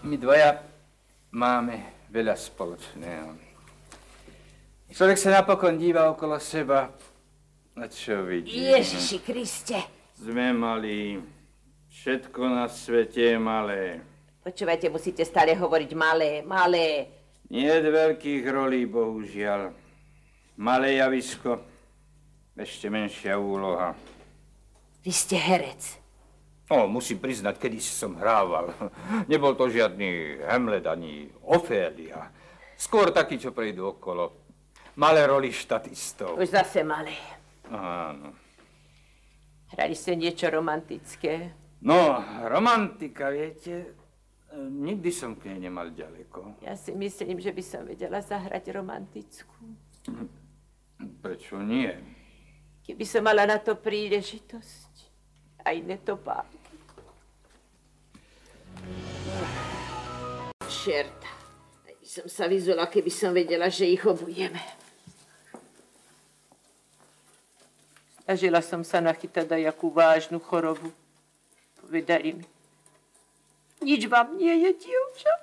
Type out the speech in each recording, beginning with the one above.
My dvaja máme veľa spoločného. Človek sa napokon díva okolo seba, a čo vidí? Ježiši Kriste. Sme malí, všetko na svete je malé. Počúvajte, musíte stále hovoriť malé, malé. Nie je veľkých rolí, bohužiaľ. Malé javisko, ešte menšia úloha. Vy ste herec. Musím priznať, kedy som hrával. Nebol to žiadny Hamlet ani Ofélia. Skôr taký, čo prejdú okolo. Malé roli štatistov. Už zase malé. Áno. Hrali ste niečo romantické? No, romantika, viete, nikdy som k nej nemal ďaleko. Ja si myslím, že by som vedela zahrať romantickú. Prečo nie? Keby som mala na to príležitosť. Aj netopáky. Čerta. Aj by som sa vyzula, keby som vedela, že ich obujeme. Snažila som sa nachytať aj akú vážnu chorobu. Povedali mi. Nič vám nie je, dievča.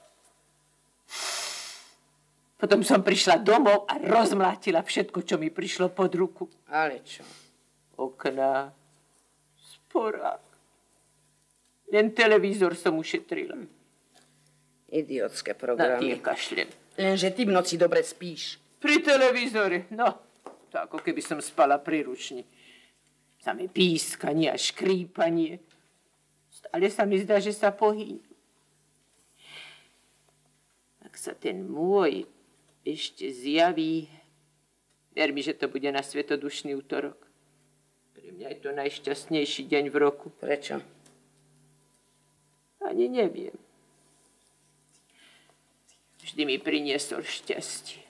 Potom som prišla domov a rozmlátila všetko, čo mi prišlo pod ruku. Ale čo? Okná, sporák. Len televízor som ušetrila. Idiotské Na programy. tie kašlem. Lenže ty v noci dobre spíš. Pri televízore, no. To ako keby som spala pri ručni. Samé pískanie a škrípanie. Stále sa mi zdá, že sa pohýb. Ak sa ten môj ešte zjaví, ver mi, že to bude na svetodušný útorok. Pre mňa je to najšťastnejší deň v roku. Prečo? Ani neviem. Vždy mi priniesol šťastie.